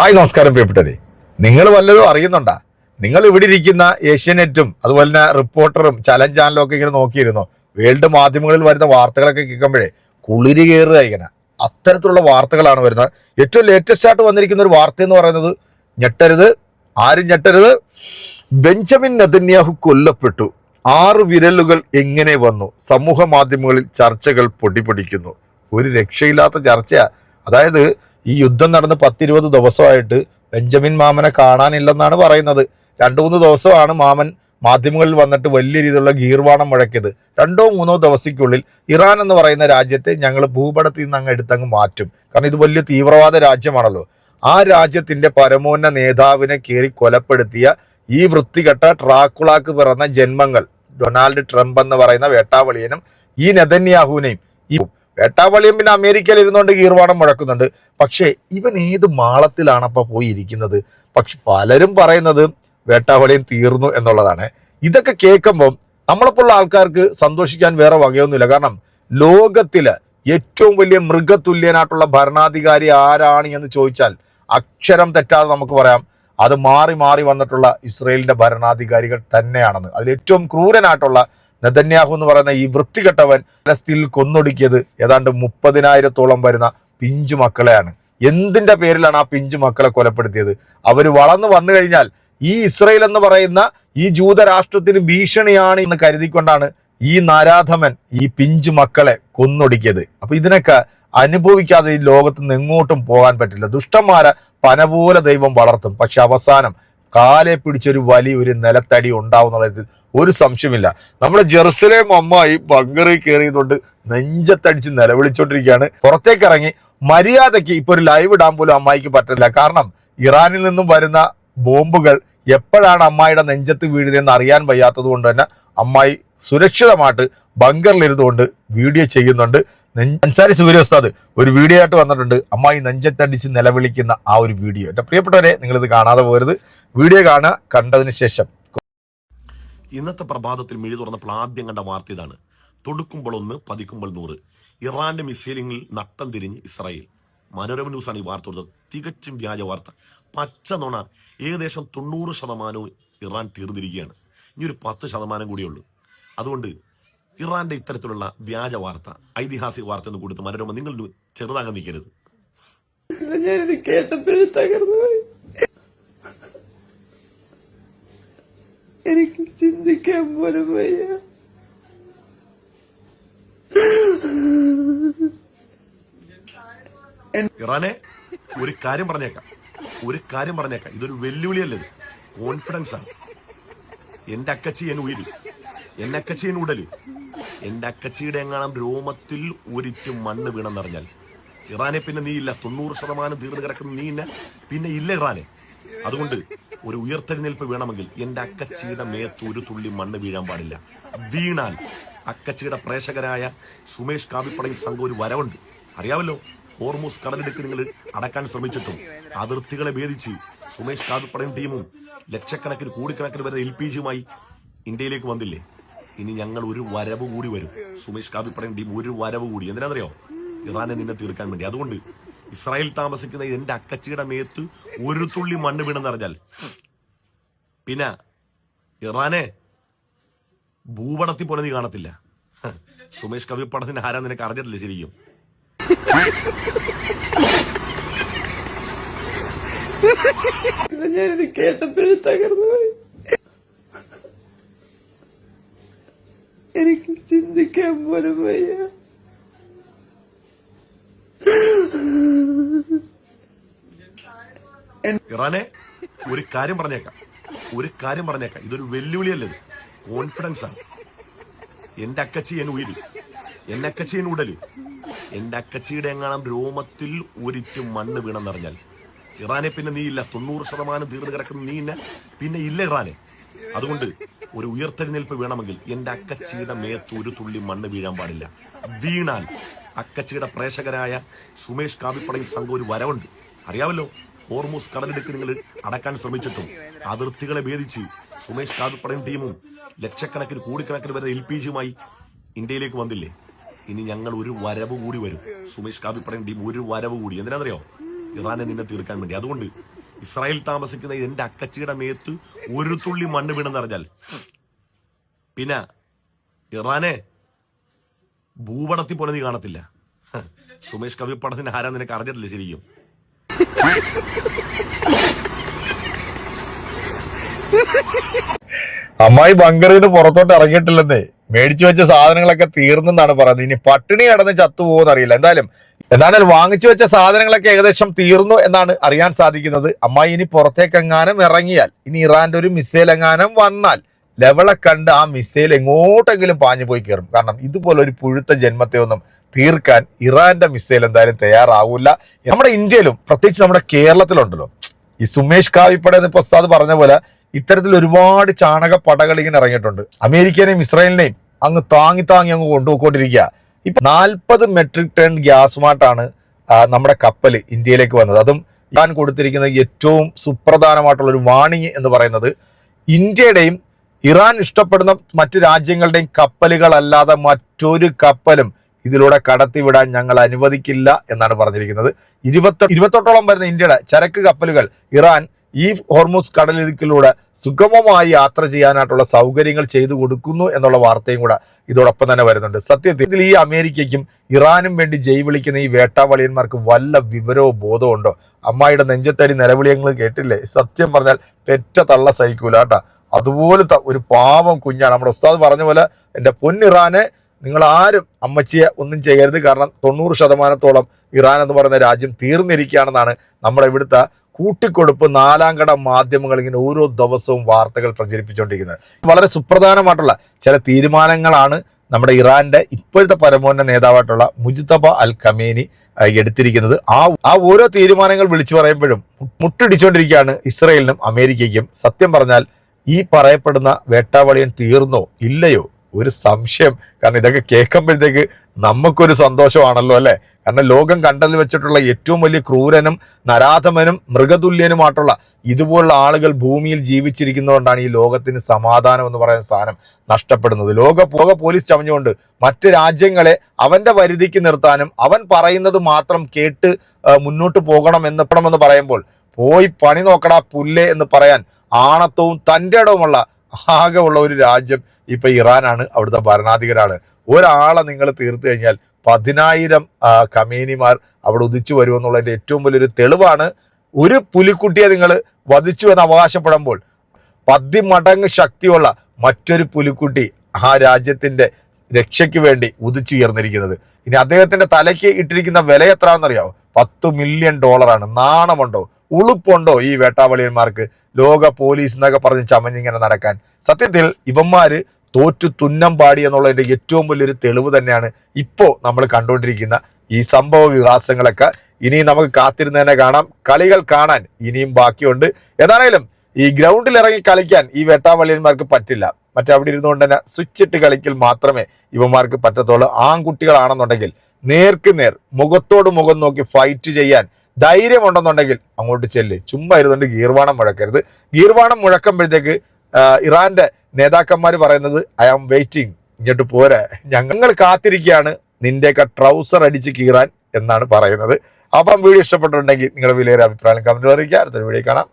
Hi നമസ്കാരം പ്രിയപ്പെട്ടവരെ. നിങ്ങൾ വല്ലതും അറിയുന്നുണ്ടാ? നിങ്ങൾ ഇവിടെ ഇരിക്കുന്ന ഏഷ്യാനെറ്റും അതുപോലെ തന്നെ റിപ്പോർട്ടറും ചലഞ്ച് ചാനലും ഒക്കെ ഇങ്ങനെ നോക്കിയിരുന്നോ? വേൾഡ് മാധ്യമങ്ങളിൽ വരുന്ന വാർത്തകളൊക്കെ കേൾക്കുമ്പോഴേ കുളിര് കയറുക ഇങ്ങനെ. അത്തരത്തിലുള്ള വാർത്തകളാണ് വരുന്നത്. ഏറ്റവും ലേറ്റസ്റ്റ് ആയിട്ട് വന്നിരിക്കുന്ന ഒരു വാർത്ത എന്ന് പറയുന്നത്, ഞെട്ടരുത്, ആരും ഞെട്ടരുത്, ബെഞ്ചമിൻ നെതന്യാഹു കൊല്ലപ്പെട്ടു. 6 വിരലുകൾ എങ്ങനെ വന്നു? സമൂഹ മാധ്യമങ്ങളിൽ ചർച്ചകൾ പൊടിപൊടിക്കുന്നു. ഒരു രക്ഷയില്ലാത്ത ചർച്ചയാ. അതായത് ഈ യുദ്ധം നടന്ന് 10-20 ദിവസമായിട്ട് ബെഞ്ചമിൻ മാമനെ കാണാനില്ലെന്നാണ് പറയുന്നത്. 2-3 ദിവസമാണ് മാമൻ മാധ്യമങ്ങളിൽ വന്നിട്ട് വലിയ രീതിയിലുള്ള ഗീർവാണം മുഴക്കിയത്. 2-3 ദിവസത്തിനുള്ളിൽ ഇറാൻ എന്ന് പറയുന്ന രാജ്യത്തെ ഞങ്ങൾ ഭൂപടത്തിൽ നിന്ന് എടുത്തങ്ങ് മാറ്റും. കാരണം ഇത് വലിയ തീവ്രവാദ രാജ്യമാണല്ലോ. ആ രാജ്യത്തിന്റെ പരമോന്നത നേതാവിനെ കയറി കൊലപ്പെടുത്തിയ ഈ വൃത്തികെട്ട ട്രാക്കുളാക്ക് പിറന്ന ജന്മങ്ങൾ, ഡൊണാൾഡ് ട്രംപ് എന്ന് പറയുന്ന വേട്ടാവളിയനും ഈ നെതന്യാഹുവിനെയും, ഈ വേട്ടാവളിയും പിന്നെ അമേരിക്കയിൽ ഇരുന്നുകൊണ്ട് ഗീർവാണം മുഴക്കുന്നുണ്ട്. പക്ഷേ ഇവൻ ഏത് മാളത്തിലാണ് അപ്പോൾ പോയിരിക്കുന്നത്? പക്ഷെ പലരും പറയുന്നത് വേട്ടാവളിയും തീർന്നു എന്നുള്ളതാണ്. ഇതൊക്കെ കേൾക്കുമ്പം നമ്മളെപ്പോലുള്ള ആൾക്കാർക്ക് സന്തോഷിക്കാൻ വേറെ വകയൊന്നുമില്ല. കാരണം ലോകത്തില് ഏറ്റവും വലിയ മൃഗതുല്യനായിട്ടുള്ള ഭരണാധികാരി ആരാണ് എന്ന് ചോദിച്ചാൽ അക്ഷരം തെറ്റാതെ നമുക്ക് പറയാം, അത് മാറി മാറി വന്നിട്ടുള്ള ഇസ്രയേലിന്റെ ഭരണാധികാരികൾ തന്നെയാണെന്ന്. അതിൽ ഏറ്റവും ക്രൂരനായിട്ടുള്ള നെതന്യാഹു എന്ന് പറയുന്ന ഈ വൃത്തികെട്ടവൻ പലസ്തീനിൽ കൊന്നൊടുക്കിയത് ഏതാണ്ട് 30,000-ഓളം വരുന്ന പിഞ്ചു മക്കളെയാണ്. എന്തിന്റെ പേരിലാണ് ആ പിഞ്ചു മക്കളെ കൊലപ്പെടുത്തിയത്? അവർ വളർന്നു വന്നു കഴിഞ്ഞാൽ ഈ ഇസ്രയേൽ എന്ന് പറയുന്ന ഈ ജൂതരാഷ്ട്രത്തിന് ഭീഷണിയാണ് എന്ന് കരുതിക്കൊണ്ടാണ് ഈ നരാധമൻ ഈ പിഞ്ചു മക്കളെ കൊന്നൊടുക്കിയത്. അപ്പൊ ഇതിനൊക്കെ അനുഭവിക്കാതെ ഈ ലോകത്ത് നിന്ന് എങ്ങോട്ടും പോകാൻ പറ്റില്ല. ദുഷ്ടന്മാരെ പന പോലെ ദൈവം വളർത്തും, പക്ഷെ അവസാനം കാലെ പിടിച്ചൊരു വലിയൊരു നിലത്തടി ഉണ്ടാവുന്നുള്ളതിൽ ഒരു സംശയമില്ല. നമ്മുടെ ജെറുസലേം അമ്മായി ബങ്കറിൽ കയറിയതുകൊണ്ട് നെഞ്ചത്തടിച്ച് നിലവിളിച്ചോണ്ടിരിക്കുകയാണ്. പുറത്തേക്ക് ഇറങ്ങി മര്യാദയ്ക്ക് ഇപ്പൊ ഒരു ലൈവ് ഇടാൻ പോലും അമ്മായിക്ക് പറ്റില്ല. കാരണം ഇറാനിൽ നിന്നും വരുന്ന ബോംബുകൾ എപ്പോഴാണ് അമ്മായിയുടെ നെഞ്ചത്ത് വീഴുന്നതെന്ന് അറിയാൻ വയ്യാത്തത് കൊണ്ട് തന്നെ അമ്മായി സുരക്ഷിതമായിട്ട് ബങ്കറിലിരുന്നുകൊണ്ട് വീഡിയോ ചെയ്യുന്നുണ്ട്. അൻസാരി സൂര്യ ഉസ്താദ് ഒരു വീഡിയോ ആയിട്ട് വന്നിട്ടുണ്ട്, അമ്മായി നെഞ്ചത്തടിച്ച് നിലവിളിക്കുന്ന ആ ഒരു വീഡിയോ. എൻ്റെ പ്രിയപ്പെട്ടവരെ, നിങ്ങളിത് കാണാതെ പോകരുത്. വീഡിയോ കാണുക. കണ്ടതിന് ശേഷം ഇന്നത്തെ പ്രഭാതത്തിൽ മിഴി തുറന്നപ്പോൾ ആദ്യം കണ്ട വാർത്ത ഇതാണ്: തൊടുക്കുമ്പോൾ 1, പതിക്കുമ്പോൾ 100. ഇറാന്റെ മിസൈലിങ്ങിൽ നട്ടം തിരിഞ്ഞ് ഇസ്രായേൽ. മനോരമ ന്യൂസാണ് ഈ വാർത്ത കൊടുത്തത്. തികച്ചും വ്യാജ വാർത്ത, പച്ച നുണ. ഏകദേശം 90% ഇറാൻ തീർന്നിരിക്കുകയാണ്. ഇനി ഒരു 10% കൂടിയുള്ളൂ. അതുകൊണ്ട് ഇറാന്റെ ഇത്തരത്തിലുള്ള വ്യാജ വാർത്ത, ഐതിഹാസിക വാർത്ത എന്ന് കൊടുത്ത് മനോരമ നിങ്ങൾ ചെറുതാകാൻ നിൽക്കരുത്. ഞാനിത് കേട്ടപ്പോഴും തകർന്നു പോയി. എനിക്ക് ചിന്തിക്കാൻ പോലും വയ്യ. ഇറാനെ ഒരു കാര്യം പറഞ്ഞേക്കാം, ഇതൊരു വെല്ലുവിളിയല്ല, ഇത് കോൺഫിഡൻസ് ആണ്. എന്റെ അക്കച്ചി എൻ ഉയിര്, എന്നെ അക്കച്ചി എൻ ഉടല്, എന്റെ അക്കച്ചിയുടെ എങ്ങാനും രോമത്തിൽ ഒരിറ്റു മണ്ണ് വീണെന്നറിഞ്ഞാൽ ഇറാനെ പിന്നെ നീ ഇല്ല. 90% തീർന്നു കിടക്കുന്ന നീ പിന്നെ ഇല്ല ഇറാനെ. അതുകൊണ്ട് ഒരു ഉയർത്തെഴുന്നേൽപ്പ് വേണമെങ്കിൽ എന്റെ അക്കച്ചിയുടെ മേത്ത് ഒരു തുള്ളി മണ്ണ് വീഴാൻ പാടില്ല. വീണാൽ അക്കച്ചിയുടെ പ്രേക്ഷകരായ സുമേഷ് കാവിപ്പടയും സംഘം ഒരു വരവുണ്ട്, അറിയാമല്ലോ. ഹോർമൂസ് കടലിടുക്ക് നിങ്ങൾ അടക്കാൻ ശ്രമിച്ചിട്ടും അതിർത്തികളെ ഭേദിച്ച് സുമേഷ് കാവിപ്പടയും ടീമും ലക്ഷക്കണക്കിന് കോടിക്കണക്കിന് വരെ LPG-യുമായി ഇന്ത്യയിലേക്ക് വന്നില്ലേ? ഇനി ഞങ്ങൾ ഒരു വരവ് കൂടി വരും. സുമേഷ് കാവിപ്പടയും ടീം ഒരു വരവ് കൂടി. എന്തിനാണെന്നറിയോ? ഇറാനെ നിന്നെ തീർക്കാൻ വേണ്ടി. അതുകൊണ്ട് ഇസ്രായേൽ താമസിക്കുന്ന എന്റെ അക്കച്ചിയുടെ മേത്ത് ഒരു തുള്ളി മണ്ണ് വീണെന്നറിഞ്ഞാൽ പിന്നെ ഇറാനെ ഭൂപടത്തിൽ പോലെ നീ കാണത്തില്ല. സുമേഷ് കവിപ്പടത്തിന്റെ ആരാ നിനക്ക് അറിഞ്ഞിട്ടില്ല ശരിക്കും. ഞാനിത് കേട്ടപ്പോഴും തകർന്നു പോയി. എനിക്ക് ചിന്തിക്കാൻ പോലും വയ്യ. ഇറാനെ ഒരു കാര്യം പറഞ്ഞേക്കാം, ഇതൊരു വെല്ലുവിളിയല്ല, ഇത് കോൺഫിഡൻസ് ആണ്. എന്റെ അക്കച്ചി എൻ ഉയിര്, എന്നെ അക്കച്ചി എൻ ഉടല്, എന്റെ അക്കച്ചിയുടെ എങ്ങാനും രോമത്തിൽ ഒരിറ്റു മണ്ണ് വീണെന്നറിഞ്ഞാൽ ഇറാനെ പിന്നെ നീ ഇല്ല. 90% തീർന്നു കിടക്കുന്ന നീ പിന്നെ ഇല്ല ഇറാനെ. അതുകൊണ്ട് ഒരു ഉയർത്തെഴുന്നേൽപ്പ് വേണമെങ്കിൽ എന്റെ അക്കച്ചിയുടെ മേത്ത് ഒരു തുള്ളി മണ്ണ് വീഴാൻ പാടില്ല. വീണാൽ അക്കച്ചിയുടെ പ്രേക്ഷകരായ സുമേഷ് കാവിപ്പടയും സംഘം ഒരു വരവുണ്ട്, അറിയാമല്ലോ. ഹോർമൂസ് കടലിടുക്ക് നിങ്ങൾ അടക്കാൻ ശ്രമിച്ചിട്ടും അതിർത്തികളെ ഭേദിച്ച് സുമേഷ് കാവിപ്പടയും ടീമും ലക്ഷക്കണക്കിന് കോടിക്കണക്കിന് വരെ LPG-യുമായി ഇന്ത്യയിലേക്ക് വന്നില്ലേ? ഇനി ഞങ്ങൾ ഒരു വരവ് കൂടി വരും. സുമേഷ് കാവിപ്പടയും ടീം ഒരു വരവ് കൂടി. എന്തിനാണെന്നറിയോ? ഇറാനെ നിന്നെ തീർക്കാൻ വേണ്ടി. അതുകൊണ്ട് ഇസ്രായേൽ താമസിക്കുന്ന എന്റെ അക്കച്ചിയുടെ മേത്ത് ഒരു തുള്ളി മണ്ണ് വീണെന്ന് അറിഞ്ഞാൽ പിന്നെ ഇറാനെ ഭൂപടത്തിൽ പോലെ നീ കാണത്തില്ല. സുമേഷ് കവി പടത്തിന് ആരാ നിനക്ക് അറിഞ്ഞിട്ടില്ല ശരിക്കും. അമ്മായി ബങ്കറിൽ നിന്ന് പുറത്തോട്ട് ഇറങ്ങിയിട്ടില്ലെന്നേ. മേടിച്ചു വെച്ച സാധനങ്ങളൊക്കെ തീർന്നെന്നാണ് പറയുന്നത്. ഇനി പട്ടിണി കിടന്ന് ചത്തുപോകുമെന്ന് അറിയില്ല. എന്തായാലും വാങ്ങിച്ചു വെച്ച സാധനങ്ങളൊക്കെ ഏകദേശം തീർന്നു എന്നാണ് അറിയാൻ സാധിക്കുന്നത്. അമ്മായി ഇനി പുറത്തേക്കെങ്ങാനും ഇറങ്ങിയാൽ, ഇനി ഇറാന്റെ ഒരു മിസൈൽ എങ്ങാനും വന്നാൽ ലെവലെ കണ്ട് ആ മിസൈൽ എങ്ങോട്ടെങ്കിലും പാഞ്ഞു പോയി കയറും. കാരണം ഇതുപോലെ ഒരു പുഴുത്ത ജന്മത്തെ ഒന്നും തീർക്കാൻ ഇറാന്റെ മിസൈൽ എന്തായാലും തയ്യാറാവൂല. നമ്മുടെ ഇന്ത്യയിലും പ്രത്യേകിച്ച് നമ്മുടെ കേരളത്തിലുണ്ടല്ലോ, ഈ സുമേഷ് കാവിപ്പട എന്ന് പ്രസാദ് പറഞ്ഞ പോലെ ഇത്തരത്തിൽ ഒരുപാട് ചാണക പടകൾ ഇങ്ങനെ ഇറങ്ങിയിട്ടുണ്ട്. അമേരിക്കനെയും ഇസ്രായേലിനെയും അങ്ങ് താങ്ങി അങ്ങ് കൊണ്ടുപോയിക്കൊണ്ടിരിക്കുക. ഇപ്പൊ 40 മെട്രിക് ടൺ ഗ്യാസുമായിട്ടാണ് നമ്മുടെ കപ്പൽ ഇന്ത്യയിലേക്ക് വന്നത്. അതും ഞാൻ കൊടുത്തിരിക്കുന്ന ഏറ്റവും സുപ്രധാനമായിട്ടുള്ള ഒരു വാണിംഗ് എന്ന് പറയുന്നത്, ഇന്ത്യയുടെയും ഇറാൻ ഇഷ്ടപ്പെടുന്ന മറ്റു രാജ്യങ്ങളുടെയും കപ്പലുകളല്ലാതെ മറ്റൊരു കപ്പലും ഇതിലൂടെ കടത്തിവിടാൻ ഞങ്ങൾ അനുവദിക്കില്ല എന്നാണ് പറഞ്ഞിരിക്കുന്നത്. 28ഓളം വരുന്ന ഇന്ത്യയുടെ ചരക്ക് കപ്പലുകൾ ഇറാൻ ഈ ഹോർമുസ് കടലിടുക്കിലൂടെ സുഗമമായി യാത്ര ചെയ്യാനായിട്ടുള്ള സൗകര്യങ്ങൾ ചെയ്തു കൊടുക്കുന്നു എന്നുള്ള വാർത്തയും കൂടെ ഇതോടൊപ്പം തന്നെ വരുന്നുണ്ട്. സത്യത്തിൽ ഈ അമേരിക്കയ്ക്കും ഇറാനും വേണ്ടി ജയ് വിളിക്കുന്ന ഈ വേട്ടാവളിയന്മാർക്ക് വല്ല വിവരവും ബോധവും ഉണ്ടോ? അമ്മായിയുടെ നെഞ്ചത്തടി നിലവിളിയങ്ങൾ കേട്ടില്ലേ? സത്യം പറഞ്ഞാൽ പെറ്റ തള്ള സഹിക്കൂല കേട്ടാ. അതുപോലത്തെ ഒരു പാവം കുഞ്ഞാണ്. നമ്മുടെ ഉസ്താദ് പറഞ്ഞ പോലെ എൻ്റെ പൊന്നിറാനെ നിങ്ങൾ ആരും അമ്മച്ചിയെ ഒന്നും ചെയ്യരുത്. കാരണം 90% ഇറാൻ എന്ന് പറയുന്ന രാജ്യം തീർന്നിരിക്കുകയാണെന്നാണ് നമ്മുടെ ഇവിടുത്തെ കൂട്ടിക്കൊടുപ്പ് 4ാം കട മാധ്യമങ്ങൾ ഇങ്ങനെ ഓരോ ദിവസവും വാർത്തകൾ പ്രചരിപ്പിച്ചുകൊണ്ടിരിക്കുന്നത്. വളരെ സുപ്രധാനമായിട്ടുള്ള ചില തീരുമാനങ്ങളാണ് നമ്മുടെ ഇറാന്റെ ഇപ്പോഴത്തെ പരമോന്നത നേതാവായിട്ടുള്ള മുജ്തബ അൽ ഖമേനി എടുത്തിരിക്കുന്നത്. ആ ഓരോ തീരുമാനങ്ങൾ വിളിച്ചു പറയുമ്പോഴും മുട്ടിടിച്ചുകൊണ്ടിരിക്കുകയാണ് ഇസ്രയേലിനും അമേരിക്കയ്ക്കും. സത്യം പറഞ്ഞാൽ ഈ പറയപ്പെടുന്ന വേട്ടാവളിയൻ തീർന്നോ ഇല്ലയോ ഒരു സംശയം. കാരണം ഇതൊക്കെ കേൾക്കുമ്പോഴത്തേക്ക് നമുക്കൊരു സന്തോഷമാണല്ലോ അല്ലെ. കാരണം ലോകം കണ്ടതിൽ വെച്ചിട്ടുള്ള ഏറ്റവും വലിയ ക്രൂരനും നരാധമനും മൃഗതുല്യനുമായിട്ടുള്ള ഇതുപോലുള്ള ആളുകൾ ഭൂമിയിൽ ജീവിച്ചിരിക്കുന്നതുകൊണ്ടാണ് ഈ ലോകത്തിന് സമാധാനം എന്ന് പറയുന്ന സാധനം നഷ്ടപ്പെടുന്നത്. ലോക പോലീസ് ചമഞ്ഞുകൊണ്ട് മറ്റ് രാജ്യങ്ങളെ അവന്റെ പരിധിക്ക് നിർത്താനും അവൻ പറയുന്നത് മാത്രം കേട്ട് മുന്നോട്ട് പോകണമെന്ന് പറയുമ്പോൾ പോയി പണി നോക്കടാ പുല്ലേ എന്ന് പറയാൻ ആണത്വവും തൻ്റെ ഇടവുമുള്ള ആകെ ഉള്ള ഒരു രാജ്യം ഇപ്പൊ ഇറാനാണ്. അവിടുത്തെ ഭരണാധികാരാണ്. ഒരാളെ നിങ്ങൾ തീർത്തു കഴിഞ്ഞാൽ 10,000 ഖമേനിമാർ അവിടെ ഉദിച്ചു വരുമെന്നുള്ളതിന്റെ ഏറ്റവും വലിയൊരു തെളിവാണ്. ഒരു പുലിക്കുട്ടിയെ നിങ്ങൾ വധിച്ചു എന്ന് അവകാശപ്പെടുമ്പോൾ 10 മടങ്ങ് ശക്തിയുള്ള മറ്റൊരു പുലിക്കുട്ടി ആ രാജ്യത്തിന്റെ രക്ഷയ്ക്ക് വേണ്ടി ഉദിച്ചുയർന്നിരിക്കുന്നത്. ഇനി അദ്ദേഹത്തിന്റെ തലയ്ക്ക് ഇട്ടിരിക്കുന്ന വില എത്രയാണെന്നറിയാവോ? $10 മില്യൺ. നാണമുണ്ടോ ഉളുപ്പുണ്ടോ ഈ വേട്ടാവളിയന്മാർക്ക്? ലോക പോലീസ് എന്നൊക്കെ പറഞ്ഞ് ചമഞ്ഞിങ്ങനെ നടക്കാൻ. സത്യത്തിൽ ഇവന്മാര് തോറ്റു തുന്നം പാടി എന്നുള്ളതിന്റെ ഏറ്റവും വലിയൊരു തെളിവ് തന്നെയാണ് ഇപ്പോൾ നമ്മൾ കണ്ടുകൊണ്ടിരിക്കുന്ന ഈ സംഭവ വികാസങ്ങളൊക്കെ. ഇനി നമുക്ക് കാത്തിരുന്ന് തന്നെ കാണാം. കളികൾ കാണാൻ ഇനിയും ബാക്കിയുണ്ട്. ഏതാണേലും ഈ ഗ്രൗണ്ടിൽ ഇറങ്ങി കളിക്കാൻ ഈ വേട്ടാവളിയന്മാർക്ക് പറ്റില്ല. അവിടെ ഇരുന്നുകൊണ്ട് തന്നെ സ്വിച്ച് ഇട്ട് കളിക്കൽ മാത്രമേ ഇവന്മാർക്ക് പറ്റത്തുള്ളൂ. ആൺകുട്ടികളാണെന്നുണ്ടെങ്കിൽ നേർക്ക് നേർ മുഖത്തോട് മുഖം നോക്കി ഫൈറ്റ് ചെയ്യാൻ ധൈര്യമുണ്ടെന്നുണ്ടെങ്കിൽ അങ്ങോട്ട് ചെല്ല്. ചുമ്മാ ഇരുന്നുകൊണ്ട് ഗീർവാണം മുഴക്കരുത്. ഗീർവാണം മുഴക്കുമ്പോഴത്തേക്ക് ഇറാന്റെ നേതാക്കന്മാർ പറയുന്നത് ഐ ആം വെയിറ്റിംഗ്, ഇങ്ങോട്ട് പോരെ, ഞങ്ങൾ കാത്തിരിക്കുകയാണ് നിന്റെയൊക്കെ ട്രൗസർ അടിച്ച് കീറാൻ എന്നാണ് പറയുന്നത്. അപ്പം വീഡിയോ ഇഷ്ടപ്പെട്ടിട്ടുണ്ടെങ്കിൽ നിങ്ങളുടെ വിലയേറെ അഭിപ്രായം കമന്റ് അറിയിക്കുക. അടുത്തൊരു വീഡിയോ കാണാം.